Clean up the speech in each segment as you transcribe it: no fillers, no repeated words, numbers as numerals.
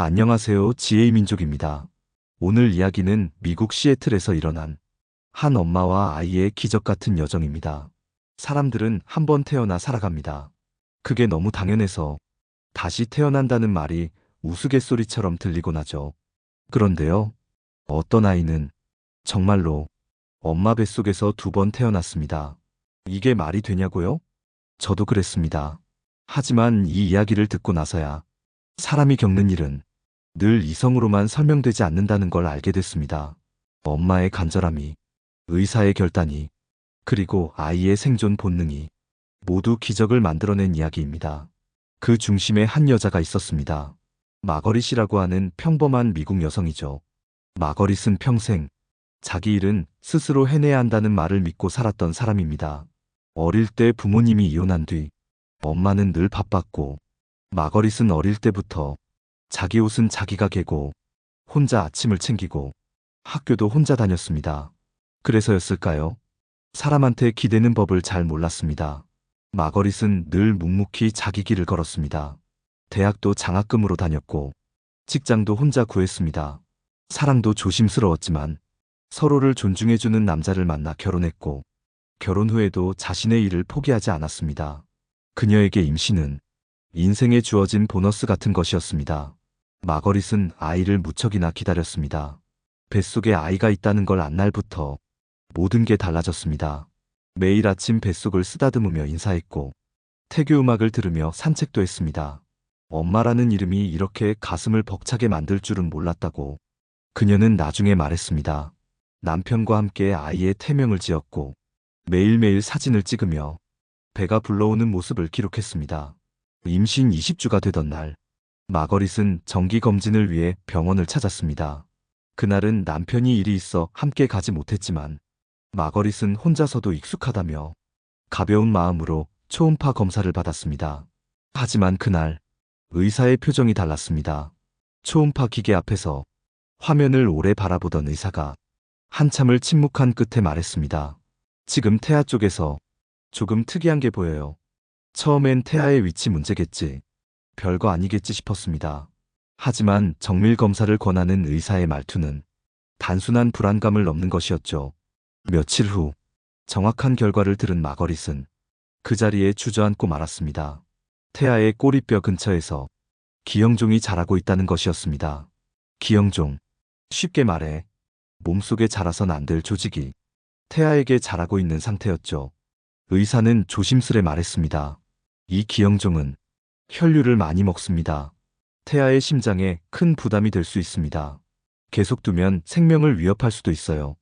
안녕하세요. 지혜의 민족입니다. 오늘 이야기는 미국 시애틀에서 일어난 한 엄마와 아이의 기적 같은 여정입니다. 사람들은 한 번 태어나 살아갑니다. 그게 너무 당연해서 다시 태어난다는 말이 우스갯소리처럼 들리곤 하죠. 그런데요, 어떤 아이는 정말로 엄마 뱃속에서 2번 태어났습니다. 이게 말이 되냐고요? 저도 그랬습니다. 하지만 이 이야기를 듣고 나서야 사람이 겪는 일은 늘 이성으로만 설명되지 않는다는 걸 알게 됐습니다. 엄마의 간절함이, 의사의 결단이, 그리고 아이의 생존 본능이 모두 기적을 만들어낸 이야기입니다. 그 중심에 한 여자가 있었습니다. 마거릿이라고 하는 평범한 미국 여성이죠. 마거릿은 평생 자기 일은 스스로 해내야 한다는 말을 믿고 살았던 사람입니다. 어릴 때 부모님이 이혼한 뒤 엄마는 늘 바빴고, 마거릿은 어릴 때부터 자기 옷은 자기가 개고 혼자 아침을 챙기고 학교도 혼자 다녔습니다. 그래서였을까요? 사람한테 기대는 법을 잘 몰랐습니다. 마거릿은 늘 묵묵히 자기 길을 걸었습니다. 대학도 장학금으로 다녔고 직장도 혼자 구했습니다. 사랑도 조심스러웠지만 서로를 존중해주는 남자를 만나 결혼했고, 결혼 후에도 자신의 일을 포기하지 않았습니다. 그녀에게 임신은 인생에 주어진 보너스 같은 것이었습니다. 마거릿은 아이를 무척이나 기다렸습니다. 뱃속에 아이가 있다는 걸 안 날부터 모든 게 달라졌습니다. 매일 아침 뱃속을 쓰다듬으며 인사했고, 태교 음악을 들으며 산책도 했습니다. 엄마라는 이름이 이렇게 가슴을 벅차게 만들 줄은 몰랐다고 그녀는 나중에 말했습니다. 남편과 함께 아이의 태명을 지었고, 매일매일 사진을 찍으며 배가 불러오는 모습을 기록했습니다. 임신 20주가 되던 날, 마거릿은 정기검진을 위해 병원을 찾았습니다. 그날은 남편이 일이 있어 함께 가지 못했지만 마거릿은 혼자서도 익숙하다며 가벼운 마음으로 초음파 검사를 받았습니다. 하지만 그날 의사의 표정이 달랐습니다. 초음파 기계 앞에서 화면을 오래 바라보던 의사가 한참을 침묵한 끝에 말했습니다. 지금 태아 쪽에서 조금 특이한 게 보여요. 처음엔 태아의 위치 문제겠지, 별거 아니겠지 싶었습니다. 하지만 정밀 검사를 권하는 의사의 말투는 단순한 불안감을 넘는 것이었죠. 며칠 후 정확한 결과를 들은 마거릿은 그 자리에 주저앉고 말았습니다. 태아의 꼬리뼈 근처에서 기형종이 자라고 있다는 것이었습니다. 기형종, 쉽게 말해 몸속에 자라선 안 될 조직이 태아에게 자라고 있는 상태였죠. 의사는 조심스레 말했습니다. 이 기형종은 혈류를 많이 먹습니다. 태아의 심장에 큰 부담이 될 수 있습니다. 계속 두면 생명을 위협할 수도 있어요.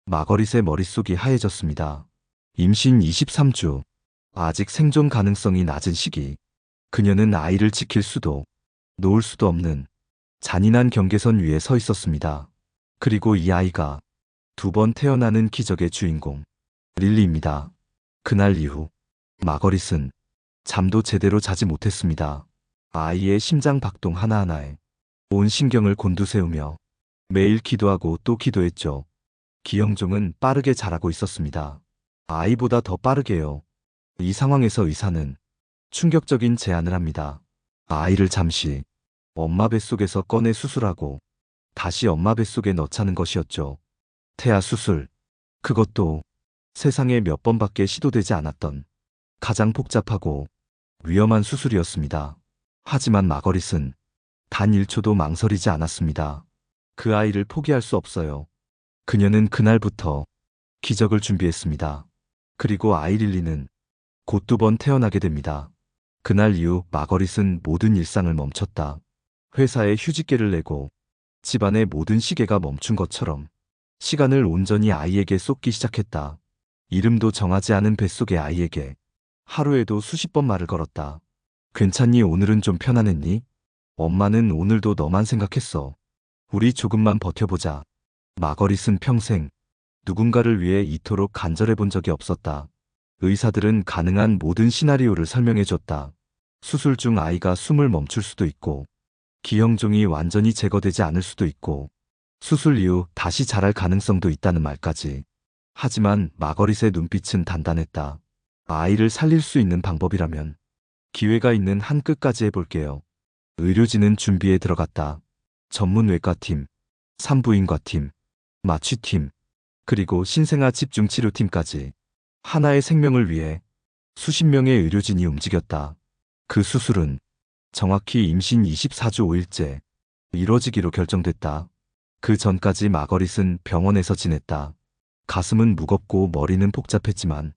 마거릿의 머릿속이 하얘졌습니다. 임신 23주, 아직 생존 가능성이 낮은 시기. 그녀는 아이를 지킬 수도 놓을 수도 없는 잔인한 경계선 위에 서 있었습니다. 그리고 이 아이가 2번 태어나는 기적의 주인공, 릴리입니다. 그날 이후 마거릿은 잠도 제대로 자지 못했습니다. 아이의 심장 박동 하나하나에 온 신경을 곤두세우며 매일 기도하고 또 기도했죠. 기형종은 빠르게 자라고 있었습니다. 아이보다 더 빠르게요. 이 상황에서 의사는 충격적인 제안을 합니다. 아이를 잠시 엄마 뱃속에서 꺼내 수술하고 다시 엄마 뱃속에 넣자는 것이었죠. 태아 수술, 그것도 세상에 몇 번밖에 시도되지 않았던 가장 복잡하고 위험한 수술이었습니다. 하지만 마거릿은 단 1초도 망설이지 않았습니다. 그 아이를 포기할 수 없어요. 그녀는 그날부터 기적을 준비했습니다. 그리고 아이 릴리는 곧 2번 태어나게 됩니다. 그날 이후 마거릿은 모든 일상을 멈췄다. 회사에 휴직계를 내고 집안의 모든 시계가 멈춘 것처럼 시간을 온전히 아이에게 쏟기 시작했다. 이름도 정하지 않은 뱃속의 아이에게 하루에도 수십 번 말을 걸었다. 괜찮니? 오늘은 좀 편안했니? 엄마는 오늘도 너만 생각했어. 우리 조금만 버텨보자. 마거릿은 평생 누군가를 위해 이토록 간절해 본 적이 없었다. 의사들은 가능한 모든 시나리오를 설명해줬다. 수술 중 아이가 숨을 멈출 수도 있고, 기형종이 완전히 제거되지 않을 수도 있고, 수술 이후 다시 자랄 가능성도 있다는 말까지. 하지만 마거릿의 눈빛은 단단했다. 아이를 살릴 수 있는 방법이라면 기회가 있는 한 끝까지 해볼게요. 의료진은 준비에 들어갔다. 전문외과팀, 산부인과팀, 마취팀, 그리고 신생아 집중치료팀까지 하나의 생명을 위해 수십 명의 의료진이 움직였다. 그 수술은 정확히 임신 24주 5일째 이뤄지기로 결정됐다. 그 전까지 마거릿은 병원에서 지냈다. 가슴은 무겁고 머리는 복잡했지만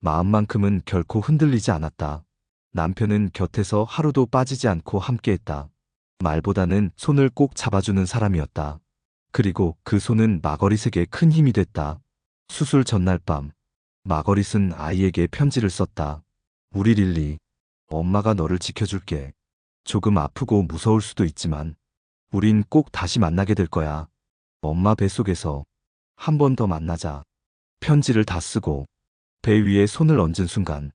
마음만큼은 결코 흔들리지 않았다. 남편은 곁에서 하루도 빠지지 않고 함께했다. 말보다는 손을 꼭 잡아주는 사람이었다. 그리고 그 손은 마거릿에게 큰 힘이 됐다. 수술 전날 밤, 마거릿은 아이에게 편지를 썼다. 우리 릴리, 엄마가 너를 지켜줄게. 조금 아프고 무서울 수도 있지만 우린 꼭 다시 만나게 될 거야. 엄마 뱃속에서 한 번 더 만나자. 편지를 다 쓰고 배 위에 손을 얹은 순간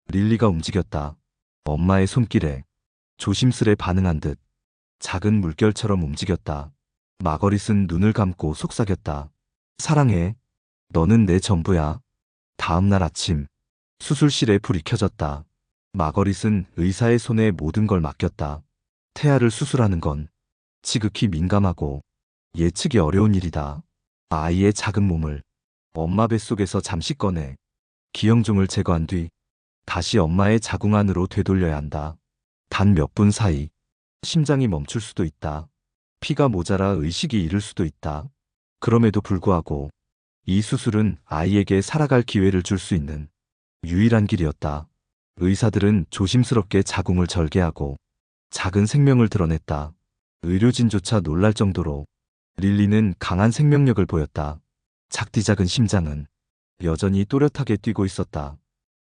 릴리가 움직였다. 엄마의 손길에 조심스레 반응한 듯 작은 물결처럼 움직였다. 마거릿은 눈을 감고 속삭였다. 사랑해. 너는 내 전부야. 다음 날 아침 수술실에 불이 켜졌다. 마거릿은 의사의 손에 모든 걸 맡겼다. 태아를 수술하는 건 지극히 민감하고 예측이 어려운 일이다. 아이의 작은 몸을 엄마 뱃속에서 잠시 꺼내 기형종을 제거한 뒤 다시 엄마의 자궁 안으로 되돌려야 한다. 단 몇 분 사이 심장이 멈출 수도 있다. 피가 모자라 의식이 잃을 수도 있다. 그럼에도 불구하고 이 수술은 아이에게 살아갈 기회를 줄 수 있는 유일한 길이었다. 의사들은 조심스럽게 자궁을 절개하고 작은 생명을 드러냈다. 의료진조차 놀랄 정도로 릴리는 강한 생명력을 보였다. 작디 작은 심장은 여전히 또렷하게 뛰고 있었다.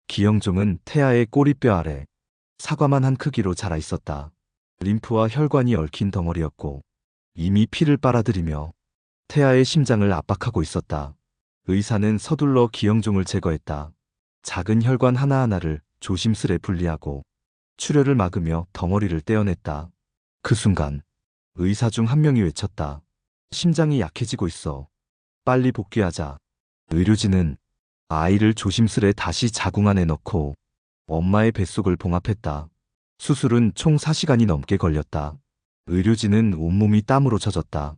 기형종은 태아의 꼬리뼈 아래 사과만 한 크기로 자라 있었다. 림프와 혈관이 얽힌 덩어리였고 이미 피를 빨아들이며 태아의 심장을 압박하고 있었다. 의사는 서둘러 기형종을 제거했다. 작은 혈관 하나하나를 조심스레 분리하고 출혈을 막으며 덩어리를 떼어냈다. 그 순간 의사 중 한 명이 외쳤다. 심장이 약해지고 있어. 빨리 복귀하자. 의료진은 아이를 조심스레 다시 자궁 안에 넣고 엄마의 뱃속을 봉합했다. 수술은 총 4시간이 넘게 걸렸다. 의료진은 온몸이 땀으로 젖었다.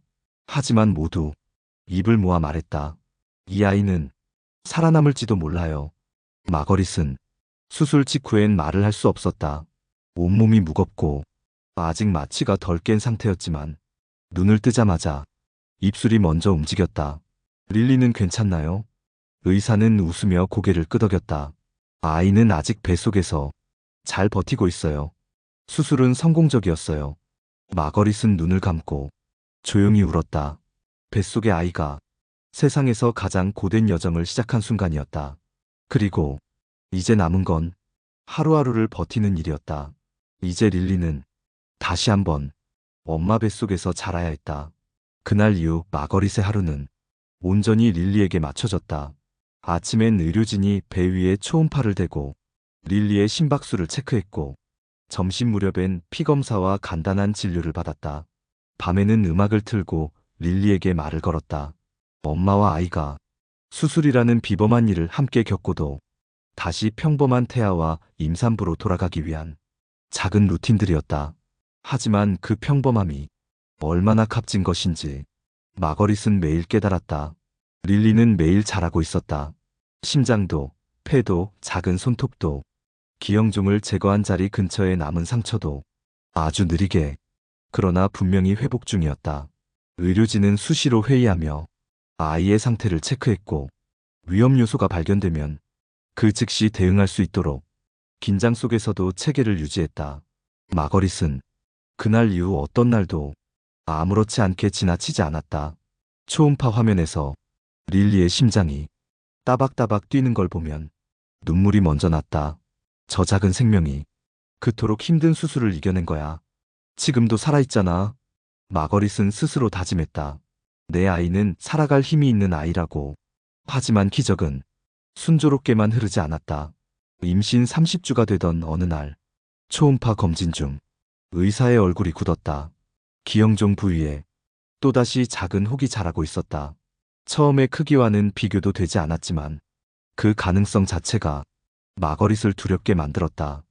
하지만 모두 입을 모아 말했다. 이 아이는 살아남을지도 몰라요. 마거릿은 수술 직후엔 말을 할 수 없었다. 온몸이 무겁고 아직 마취가 덜 깬 상태였지만 눈을 뜨자마자 입술이 먼저 움직였다. 릴리는 괜찮나요? 의사는 웃으며 고개를 끄덕였다. 아이는 아직 뱃속에서 잘 버티고 있어요. 수술은 성공적이었어요. 마거릿은 눈을 감고 조용히 울었다. 뱃속의 아이가 세상에서 가장 고된 여정을 시작한 순간이었다. 그리고 이제 남은 건 하루하루를 버티는 일이었다. 이제 릴리는 다시 한번 엄마 뱃속에서 자라야 했다. 그날 이후 마거릿의 하루는 온전히 릴리에게 맞춰졌다. 아침엔 의료진이 배 위에 초음파를 대고 릴리의 심박수를 체크했고 점심 무렵엔 피검사와 간단한 진료를 받았다. 밤에는 음악을 틀고 릴리에게 말을 걸었다. 엄마와 아이가 수술이라는 비범한 일을 함께 겪고도 다시 평범한 태아와 임산부로 돌아가기 위한 작은 루틴들이었다. 하지만 그 평범함이 얼마나 값진 것인지 마거릿은 매일 깨달았다. 릴리는 매일 자라고 있었다. 심장도, 폐도, 작은 손톱도, 기형종을 제거한 자리 근처에 남은 상처도 아주 느리게, 그러나 분명히 회복 중이었다. 의료진은 수시로 회의하며 아이의 상태를 체크했고 위험 요소가 발견되면 그 즉시 대응할 수 있도록 긴장 속에서도 체계를 유지했다. 마거릿은 그날 이후 어떤 날도 아무렇지 않게 지나치지 않았다. 초음파 화면에서 릴리의 심장이 따박따박 뛰는 걸 보면 눈물이 먼저 났다. 저 작은 생명이 그토록 힘든 수술을 이겨낸 거야. 지금도 살아있잖아. 마거릿은 스스로 다짐했다. 내 아이는 살아갈 힘이 있는 아이라고. 하지만 기적은 순조롭게만 흐르지 않았다. 임신 30주가 되던 어느 날 초음파 검진 중 의사의 얼굴이 굳었다. 기형종 부위에 또다시 작은 혹이 자라고 있었다. 처음의 크기와는 비교도 되지 않았지만 그 가능성 자체가 마거릿을 두렵게 만들었다.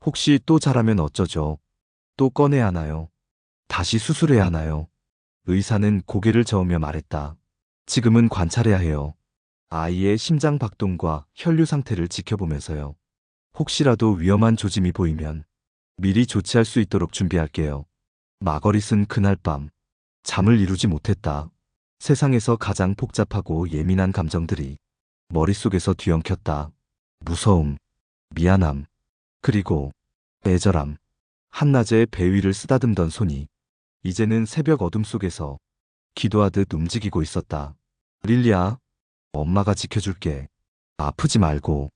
혹시 또 자라면 어쩌죠? 또 꺼내야 하나요? 다시 수술해야 하나요? 의사는 고개를 저으며 말했다. 지금은 관찰해야 해요. 아이의 심장 박동과 혈류 상태를 지켜보면서요. 혹시라도 위험한 조짐이 보이면 미리 조치할 수 있도록 준비할게요. 마거릿은 그날 밤 잠을 이루지 못했다. 세상에서 가장 복잡하고 예민한 감정들이 머릿속에서 뒤엉켰다. 무서움, 미안함, 그리고 애절함. 한낮에 배 위를 쓰다듬던 손이 이제는 새벽 어둠 속에서 기도하듯 움직이고 있었다. 릴리야, 엄마가 지켜줄게. 아프지 말고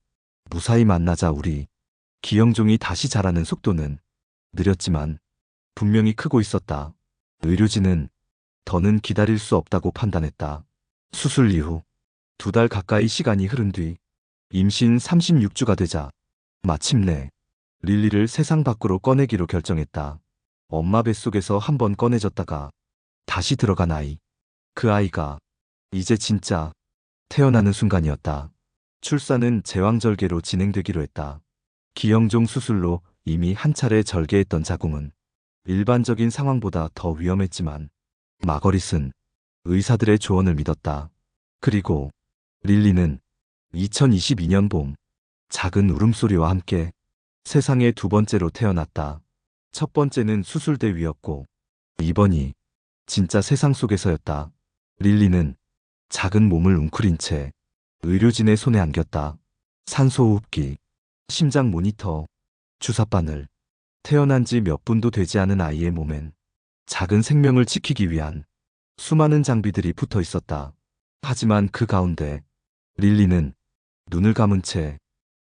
무사히 만나자 우리. 기영종이 다시 자라는 속도는 느렸지만 분명히 크고 있었다. 의료진은 더는 기다릴 수 없다고 판단했다. 수술 이후 2달 가까이 시간이 흐른 뒤 임신 36주가 되자 마침내 릴리를 세상 밖으로 꺼내기로 결정했다. 엄마 뱃속에서 한번 꺼내졌다가 다시 들어간 아이. 그 아이가 이제 진짜 태어나는 순간이었다. 출산은 제왕절개로 진행되기로 했다. 기영종 수술로 이미 한 차례 절개했던 자궁은 일반적인 상황보다 더 위험했지만 마거릿은 의사들의 조언을 믿었다. 그리고 릴리는 2022년 봄 작은 울음소리와 함께 세상에 2번째로 태어났다. 첫 번째는 수술대 위였고 2번이 진짜 세상 속에서였다. 릴리는 작은 몸을 웅크린 채 의료진의 손에 안겼다. 산소호흡기, 심장 모니터, 주사바늘. 태어난 지 몇 분도 되지 않은 아이의 몸엔 작은 생명을 지키기 위한 수많은 장비들이 붙어 있었다. 하지만 그 가운데 릴리는 눈을 감은 채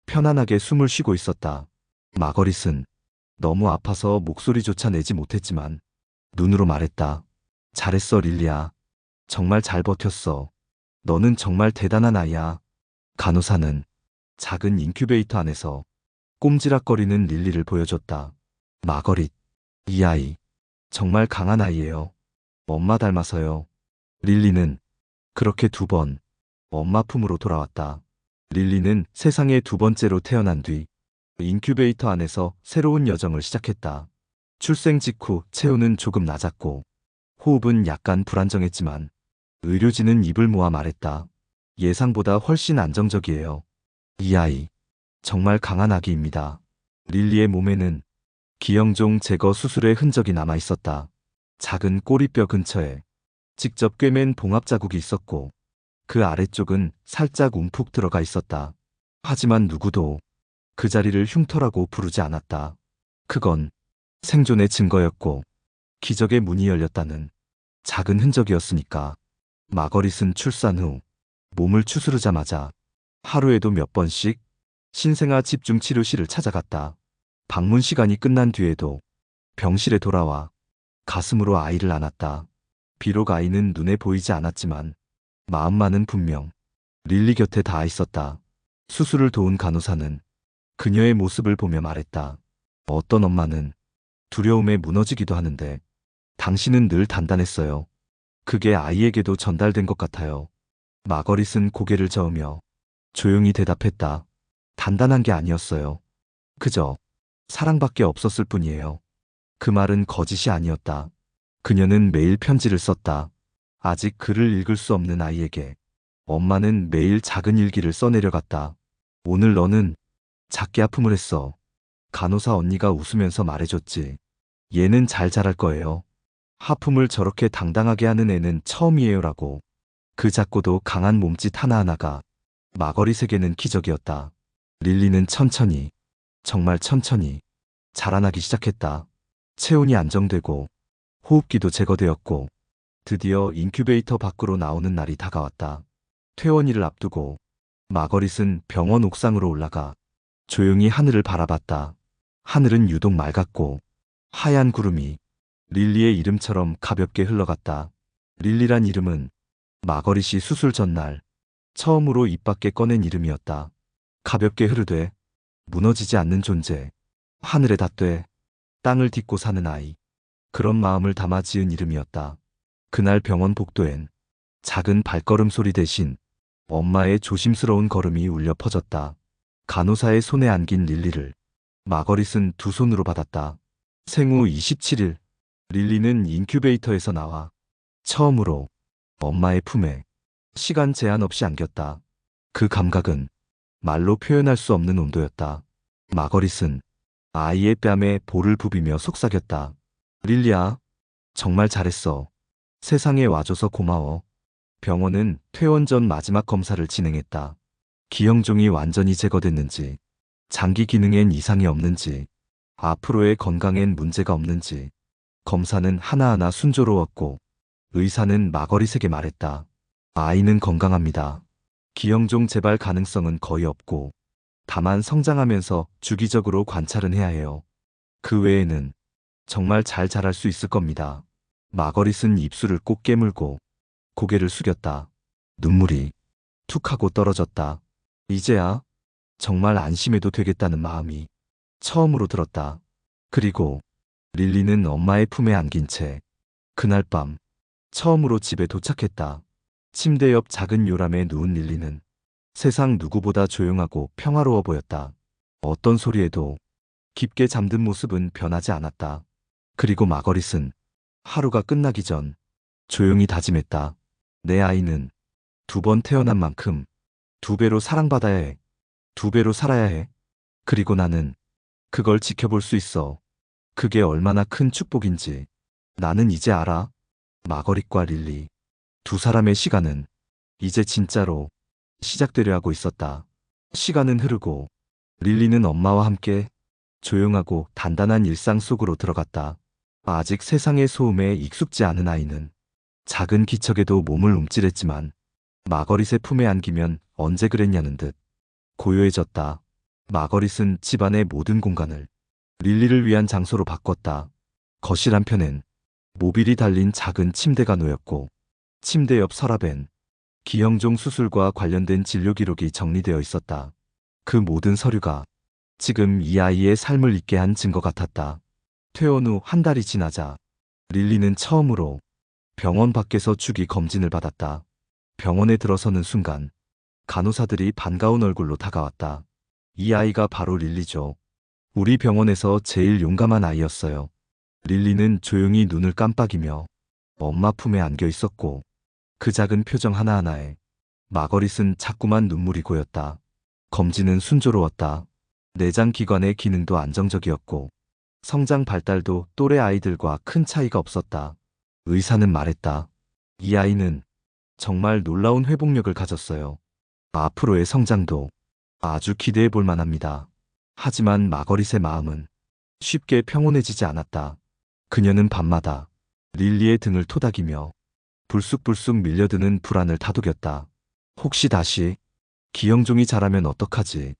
편안하게 숨을 쉬고 있었다. 마거릿은 너무 아파서 목소리조차 내지 못했지만 눈으로 말했다. 잘했어 릴리야. 정말 잘 버텼어. 너는 정말 대단한 아이야. 간호사는 작은 인큐베이터 안에서 꼼지락거리는 릴리를 보여줬다. 마거릿, 이 아이 정말 강한 아이예요. 엄마 닮아서요. 릴리는 그렇게 2번 엄마 품으로 돌아왔다. 릴리는 세상에 2번째로 태어난 뒤 인큐베이터 안에서 새로운 여정을 시작했다. 출생 직후 체온은 조금 낮았고 호흡은 약간 불안정했지만 의료진은 입을 모아 말했다. 예상보다 훨씬 안정적이에요. 이 아이 정말 강한 아기입니다. 릴리의 몸에는 기영종 제거 수술의 흔적이 남아 있었다. 작은 꼬리뼈 근처에 직접 꿰맨 봉합 자국이 있었고 그 아래쪽은 살짝 움푹 들어가 있었다. 하지만 누구도 그 자리를 흉터라고 부르지 않았다. 그건 생존의 증거였고 기적의 문이 열렸다는 작은 흔적이었으니까. 마거릿은 출산 후 몸을 추스르자마자 하루에도 몇 번씩 신생아 집중치료실을 찾아갔다. 방문 시간이 끝난 뒤에도 병실에 돌아와 가슴으로 아이를 안았다. 비록 아이는 눈에 보이지 않았지만 마음만은 분명 릴리 곁에 닿아 있었다. 수술을 도운 간호사는 그녀의 모습을 보며 말했다. 어떤 엄마는 두려움에 무너지기도 하는데 당신은 늘 단단했어요. 그게 아이에게도 전달된 것 같아요. 마거릿은 고개를 저으며 조용히 대답했다. 단단한 게 아니었어요. 그저 사랑밖에 없었을 뿐이에요. 그 말은 거짓이 아니었다. 그녀는 매일 편지를 썼다. 아직 글을 읽을 수 없는 아이에게 엄마는 매일 작은 일기를 써내려갔다. 오늘 너는 작게 아픔을 했어. 간호사 언니가 웃으면서 말해줬지. 얘는 잘 자랄 거예요. 하품을 저렇게 당당하게 하는 애는 처음이에요라고. 그 작고도 강한 몸짓 하나하나가 마거릿에게는 기적이었다. 릴리는 천천히, 정말 천천히 자라나기 시작했다. 체온이 안정되고 호흡기도 제거되었고 드디어 인큐베이터 밖으로 나오는 날이 다가왔다. 퇴원일을 앞두고 마거릿은 병원 옥상으로 올라가 조용히 하늘을 바라봤다. 하늘은 유독 맑았고 하얀 구름이 릴리의 이름처럼 가볍게 흘러갔다. 릴리란 이름은 마거릿이 수술 전날 처음으로 입 밖에 꺼낸 이름이었다. 가볍게 흐르되 무너지지 않는 존재, 하늘에 닿되 땅을 딛고 사는 아이. 그런 마음을 담아 지은 이름이었다. 그날 병원 복도엔 작은 발걸음 소리 대신 엄마의 조심스러운 걸음이 울려 퍼졌다. 간호사의 손에 안긴 릴리를 마거릿은 2손으로 받았다. 생후 27일, 릴리는 인큐베이터에서 나와 처음으로 엄마의 품에 시간 제한 없이 안겼다. 그 감각은 말로 표현할 수 없는 온도였다. 마거릿은 아이의 뺨에 볼을 부비며 속삭였다. 릴리야, 정말 잘했어. 세상에 와줘서 고마워. 병원은 퇴원 전 마지막 검사를 진행했다. 기형종이 완전히 제거됐는지, 장기 기능엔 이상이 없는지, 앞으로의 건강엔 문제가 없는지, 검사는 하나하나 순조로웠고, 의사는 마거릿에게 말했다. 아이는 건강합니다. 기형종 재발 가능성은 거의 없고, 다만 성장하면서 주기적으로 관찰은 해야 해요. 그 외에는 정말 잘 자랄 수 있을 겁니다. 마거릿은 입술을 꼭 깨물고 고개를 숙였다. 눈물이 툭 하고 떨어졌다. 이제야 정말 안심해도 되겠다는 마음이 처음으로 들었다. 그리고 릴리는 엄마의 품에 안긴 채 그날 밤 처음으로 집에 도착했다. 침대 옆 작은 요람에 누운 릴리는 세상 누구보다 조용하고 평화로워 보였다. 어떤 소리에도 깊게 잠든 모습은 변하지 않았다. 그리고 마거릿은 하루가 끝나기 전 조용히 다짐했다. 내 아이는 2번 태어난 만큼 2배로 사랑받아야 해. 2배로 살아야 해. 그리고 나는 그걸 지켜볼 수 있어. 그게 얼마나 큰 축복인지 나는 이제 알아. 마거릿과 릴리 두 사람의 시간은 이제 진짜로 시작되려 하고 있었다. 시간은 흐르고 릴리는 엄마와 함께 조용하고 단단한 일상 속으로 들어갔다. 아직 세상의 소음에 익숙지 않은 아이는 작은 기척에도 몸을 움찔했지만 마거릿의 품에 안기면 언제 그랬냐는 듯 고요해졌다. 마거릿은 집안의 모든 공간을 릴리를 위한 장소로 바꿨다. 거실 한편엔 모빌이 달린 작은 침대가 놓였고 침대 옆 서랍엔 기형종 수술과 관련된 진료 기록이 정리되어 있었다. 그 모든 서류가 지금 이 아이의 삶을 있게 한 증거 같았다. 퇴원 후 한 달이 지나자 릴리는 처음으로 병원 밖에서 주기 검진을 받았다. 병원에 들어서는 순간 간호사들이 반가운 얼굴로 다가왔다. 이 아이가 바로 릴리죠. 우리 병원에서 제일 용감한 아이였어요. 릴리는 조용히 눈을 깜빡이며 엄마 품에 안겨 있었고 그 작은 표정 하나하나에 마거릿은 자꾸만 눈물이 고였다. 검진은 순조로웠다. 내장 기관의 기능도 안정적이었고 성장 발달도 또래 아이들과 큰 차이가 없었다. 의사는 말했다. 이 아이는 정말 놀라운 회복력을 가졌어요. 앞으로의 성장도 아주 기대해 볼 만합니다. 하지만 마거릿의 마음은 쉽게 평온해지지 않았다. 그녀는 밤마다 릴리의 등을 토닥이며 불쑥불쑥 밀려드는 불안을 다독였다. 혹시 다시 기형종이 자라면 어떡하지?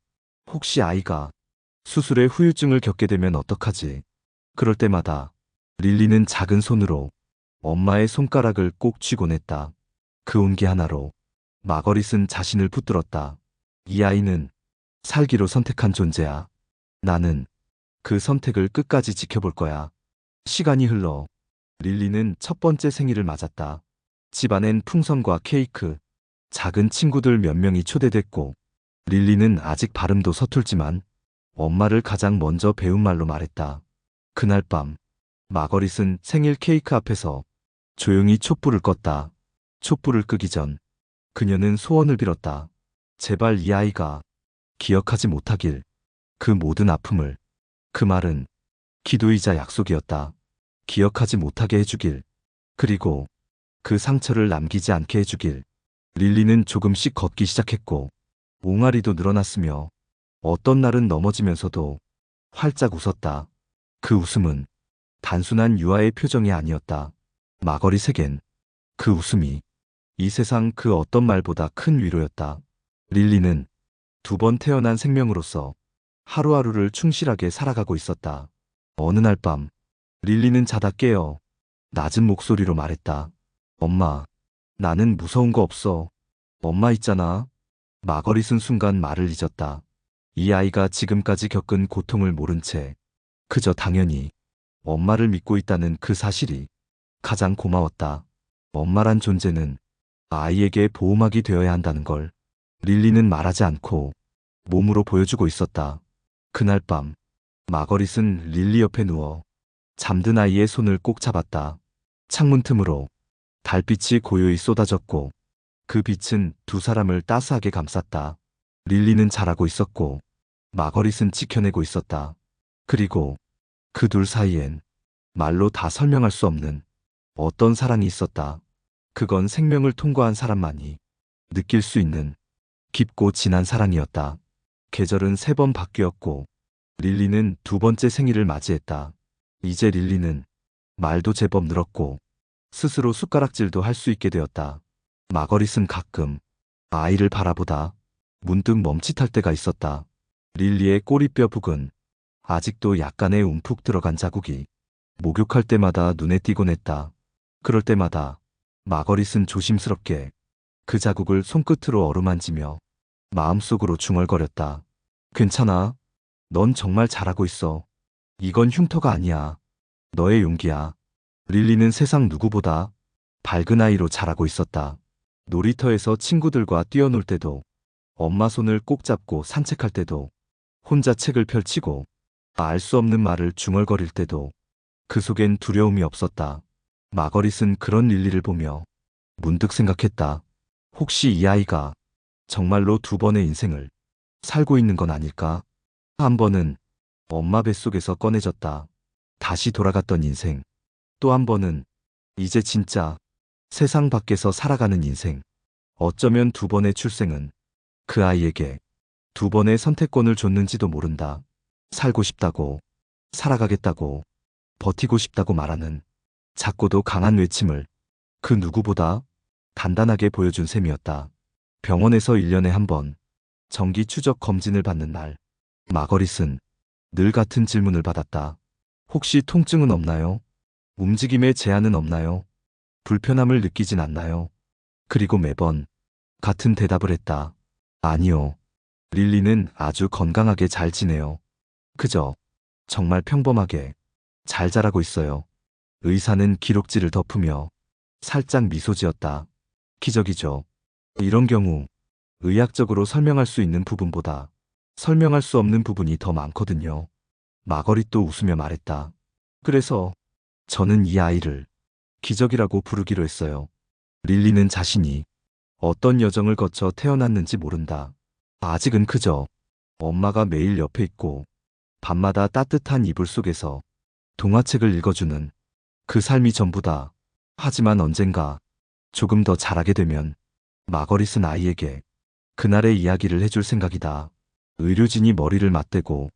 혹시 아이가 수술에 후유증을 겪게 되면 어떡하지? 그럴 때마다 릴리는 작은 손으로 엄마의 손가락을 꼭 쥐곤 했다. 그 온기 하나로 마거릿은 자신을 붙들었다. 이 아이는 살기로 선택한 존재야. 나는 그 선택을 끝까지 지켜볼 거야. 시간이 흘러 릴리는 첫 번째 생일을 맞았다. 집안엔 풍선과 케이크, 작은 친구들 몇 명이 초대됐고 릴리는 아직 발음도 서툴지만 엄마를 가장 먼저 배운 말로 말했다. 그날 밤 마거릿은 생일 케이크 앞에서 조용히 촛불을 껐다. 촛불을 끄기 전 그녀는 소원을 빌었다. 제발 이 아이가 기억하지 못하길. 그 모든 아픔을. 그 말은 기도이자 약속이었다. 기억하지 못하게 해주길. 그리고 그 상처를 남기지 않게 해주길. 릴리는 조금씩 걷기 시작했고 옹알이도 늘어났으며 어떤 날은 넘어지면서도 활짝 웃었다. 그 웃음은 단순한 유아의 표정이 아니었다. 마거릿에겐 그 웃음이 이 세상 그 어떤 말보다 큰 위로였다. 릴리는 2번 태어난 생명으로서 하루하루를 충실하게 살아가고 있었다. 어느 날 밤 릴리는 자다 깨어 낮은 목소리로 말했다. 엄마, 나는 무서운 거 없어. 엄마 있잖아. 마거릿은 순간 말을 잊었다. 이 아이가 지금까지 겪은 고통을 모른 채 그저 당연히 엄마를 믿고 있다는 그 사실이 가장 고마웠다. 엄마란 존재는 아이에게 보호막이 되어야 한다는 걸 릴리는 말하지 않고 몸으로 보여주고 있었다. 그날 밤 마거릿은 릴리 옆에 누워 잠든 아이의 손을 꼭 잡았다. 창문 틈으로 달빛이 고요히 쏟아졌고 그 빛은 두 사람을 따스하게 감쌌다. 릴리는 잘하고 있었고 마거릿은 지켜내고 있었다. 그리고 그 둘 사이엔 말로 다 설명할 수 없는 어떤 사랑이 있었다. 그건 생명을 통과한 사람만이 느낄 수 있는 깊고 진한 사랑이었다. 계절은 3번 바뀌었고 릴리는 2번째 생일을 맞이했다. 이제 릴리는 말도 제법 늘었고 스스로 숟가락질도 할 수 있게 되었다. 마거릿은 가끔 아이를 바라보다 문득 멈칫할 때가 있었다. 릴리의 꼬리뼈 부근, 아직도 약간의 움푹 들어간 자국이 목욕할 때마다 눈에 띄곤 했다. 그럴 때마다 마거릿은 조심스럽게 그 자국을 손끝으로 어루만지며 마음속으로 중얼거렸다. 괜찮아. 넌 정말 잘하고 있어. 이건 흉터가 아니야. 너의 용기야. 릴리는 세상 누구보다 밝은 아이로 자라고 있었다. 놀이터에서 친구들과 뛰어놀 때도, 엄마 손을 꼭 잡고 산책할 때도, 혼자 책을 펼치고 알 수 없는 말을 중얼거릴 때도 그 속엔 두려움이 없었다. 마거릿은 그런 릴리를 보며 문득 생각했다. 혹시 이 아이가 정말로 2번의 인생을 살고 있는 건 아닐까? 한 번은 엄마 뱃속에서 꺼내졌다. 다시 돌아갔던 인생. 또 한 번은 이제 진짜 세상 밖에서 살아가는 인생. 어쩌면 2번의 출생은 그 아이에게 2번의 선택권을 줬는지도 모른다. 살고 싶다고, 살아가겠다고, 버티고 싶다고 말하는 작고도 강한 외침을 그 누구보다 단단하게 보여준 셈이었다. 병원에서 1년에 한 번 정기 추적 검진을 받는 날, 마거릿은 늘 같은 질문을 받았다. 혹시 통증은 없나요? 움직임에 제한은 없나요? 불편함을 느끼진 않나요? 그리고 매번 같은 대답을 했다. 아니요. 릴리는 아주 건강하게 잘 지내요. 그저 정말 평범하게 잘 자라고 있어요. 의사는 기록지를 덮으며 살짝 미소 지었다. 기적이죠. 이런 경우 의학적으로 설명할 수 있는 부분보다 설명할 수 없는 부분이 더 많거든요. 마거릿도 웃으며 말했다. 그래서 저는 이 아이를 기적이라고 부르기로 했어요. 릴리는 자신이 어떤 여정을 거쳐 태어났는지 모른다. 아직은 그저 엄마가 매일 옆에 있고 밤마다 따뜻한 이불 속에서 동화책을 읽어주는 그 삶이 전부다. 하지만 언젠가 조금 더 자라게 되면 마거릿은 아이에게 그날의 이야기를 해줄 생각이다. 의료진이 머리를 맞대고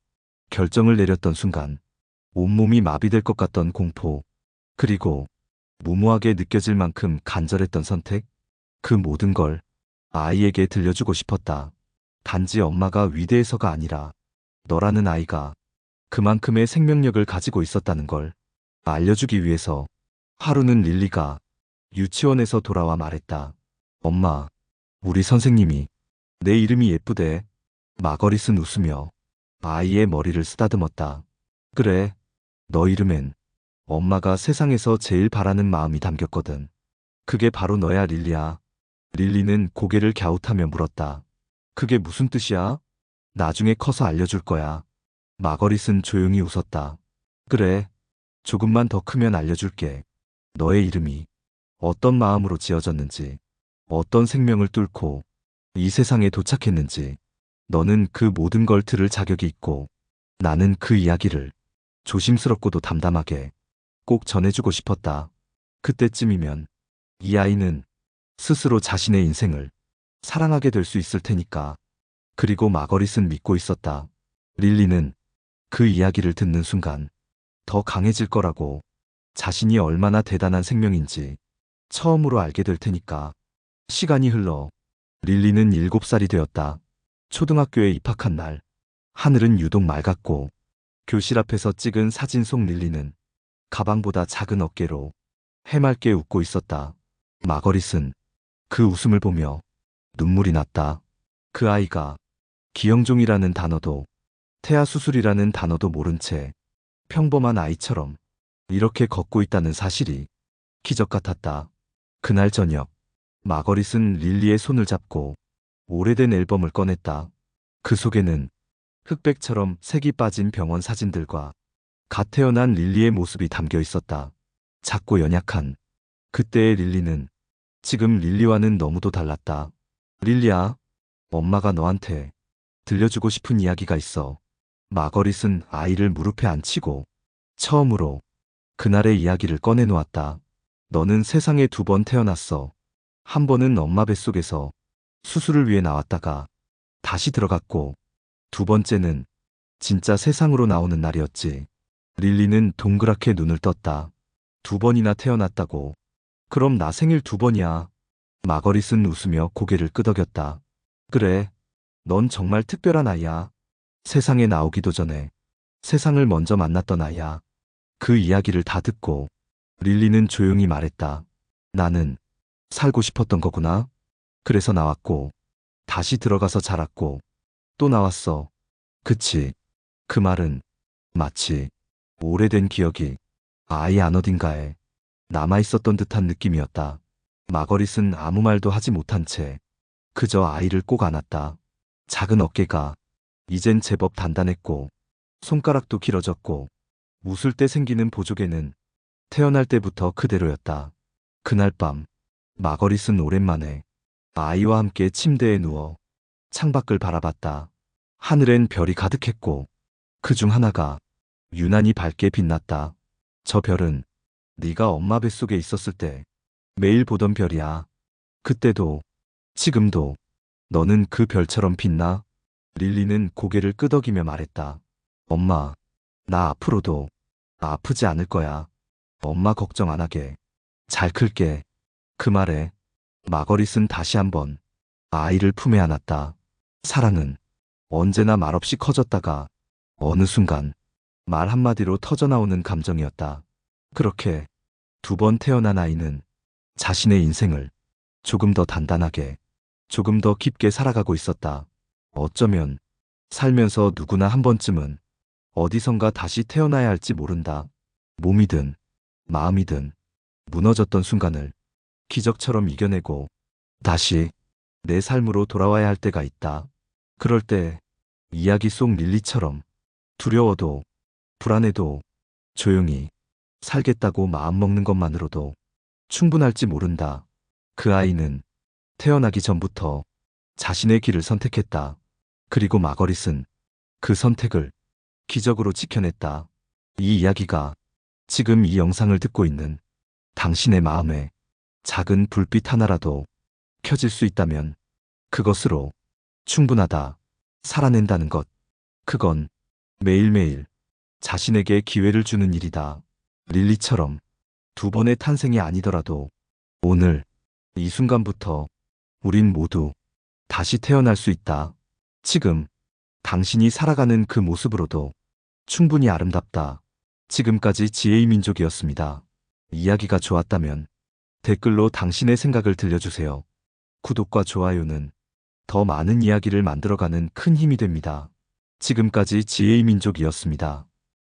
결정을 내렸던 순간 온몸이 마비될 것 같던 공포, 그리고 무모하게 느껴질 만큼 간절했던 선택, 그 모든 걸 아이에게 들려주고 싶었다. 단지 엄마가 위대해서가 아니라 너라는 아이가 그만큼의 생명력을 가지고 있었다는 걸 알려주기 위해서. 하루는 릴리가 유치원에서 돌아와 말했다. 엄마, 우리 선생님이 내 이름이 예쁘대. 마거릿은 웃으며 아이의 머리를 쓰다듬었다. 그래, 너 이름엔 엄마가 세상에서 제일 바라는 마음이 담겼거든. 그게 바로 너야, 릴리야. 릴리는 고개를 갸웃하며 물었다. 그게 무슨 뜻이야? 나중에 커서 알려줄 거야. 마거릿은 조용히 웃었다. 그래, 조금만 더 크면 알려줄게. 너의 이름이 어떤 마음으로 지어졌는지, 어떤 생명을 뚫고 이 세상에 도착했는지, 너는 그 모든 걸 들을 자격이 있고, 나는 그 이야기를 조심스럽고도 담담하게 꼭 전해주고 싶었다. 그때쯤이면 이 아이는 스스로 자신의 인생을 사랑하게 될 수 있을 테니까. 그리고 마거릿은 믿고 있었다. 릴리는 그 이야기를 듣는 순간 더 강해질 거라고, 자신이 얼마나 대단한 생명인지 처음으로 알게 될 테니까. 시간이 흘러 릴리는 7살이 되었다. 초등학교에 입학한 날, 하늘은 유독 맑았고 교실 앞에서 찍은 사진 속 릴리는 가방보다 작은 어깨로 해맑게 웃고 있었다. 마거릿은 그 웃음을 보며 눈물이 났다. 그 아이가 기영종이라는 단어도 태아수술이라는 단어도 모른 채 평범한 아이처럼 이렇게 걷고 있다는 사실이 기적 같았다. 그날 저녁, 마거릿은 릴리의 손을 잡고 오래된 앨범을 꺼냈다. 그 속에는 흑백처럼 색이 빠진 병원 사진들과 갓 태어난 릴리의 모습이 담겨 있었다. 작고 연약한 그때의 릴리는 지금 릴리와는 너무도 달랐다. 릴리야, 엄마가 너한테 들려주고 싶은 이야기가 있어. 마거릿은 아이를 무릎에 앉히고 처음으로 그날의 이야기를 꺼내놓았다. 너는 세상에 2번 태어났어. 한 번은 엄마 뱃속에서 수술을 위해 나왔다가 다시 들어갔고, 2번째는 진짜 세상으로 나오는 날이었지. 릴리는 동그랗게 눈을 떴다. 2번이나 태어났다고. 그럼 나 생일 2번이야. 마거릿은 웃으며 고개를 끄덕였다. 그래, 넌 정말 특별한 아이야. 세상에 나오기도 전에 세상을 먼저 만났던 아이야. 그 이야기를 다 듣고 릴리는 조용히 말했다. 나는 살고 싶었던 거구나. 그래서 나왔고, 다시 들어가서 자랐고, 또 나왔어. 그치. 그 말은 마치 오래된 기억이 아이 안 어딘가에 남아있었던 듯한 느낌이었다. 마거릿은 아무 말도 하지 못한 채 그저 아이를 꼭 안았다. 작은 어깨가 이젠 제법 단단했고, 손가락도 길어졌고, 웃을 때 생기는 보조개는 태어날 때부터 그대로였다. 그날 밤, 마거릿은 오랜만에 아이와 함께 침대에 누워 창밖을 바라봤다. 하늘엔 별이 가득했고, 그 중 하나가 유난히 밝게 빛났다. 저 별은 네가 엄마 뱃속에 있었을 때 매일 보던 별이야. 그때도, 지금도 너는 그 별처럼 빛나? 릴리는 고개를 끄덕이며 말했다. 엄마, 나 앞으로도 아프지 않을 거야. 엄마 걱정 안 하게. 잘 클게. 그 말에 마거릿은 다시 한번 아이를 품에 안았다. 사랑은 언제나 말없이 커졌다가 어느 순간 말 한마디로 터져나오는 감정이었다. 그렇게 2번 태어난 아이는 자신의 인생을 조금 더 단단하게, 조금 더 깊게 살아가고 있었다. 어쩌면 살면서 누구나 한 번쯤은 어디선가 다시 태어나야 할지 모른다. 몸이든 마음이든 무너졌던 순간을 기적처럼 이겨내고 다시 내 삶으로 돌아와야 할 때가 있다. 그럴 때 이야기 속 릴리처럼 두려워도 불안해도 조용히 살겠다고 마음먹는 것만으로도 충분할지 모른다. 그 아이는 태어나기 전부터 자신의 길을 선택했다. 그리고 마거릿은 그 선택을 기적으로 지켜냈다. 이 이야기가 지금 이 영상을 듣고 있는 당신의 마음에 작은 불빛 하나라도 켜질 수 있다면 그것으로 충분하다. 살아낸다는 것, 그건 매일매일 자신에게 기회를 주는 일이다. 릴리처럼 2번의 탄생이 아니더라도 오늘 이 순간부터 우린 모두 다시 태어날 수 있다. 지금 당신이 살아가는 그 모습으로도 충분히 아름답다. 지금까지 지혜의 민족이었습니다. 이야기가 좋았다면 댓글로 당신의 생각을 들려주세요. 구독과 좋아요는 더 많은 이야기를 만들어가는 큰 힘이 됩니다. 지금까지 지혜의 민족이었습니다.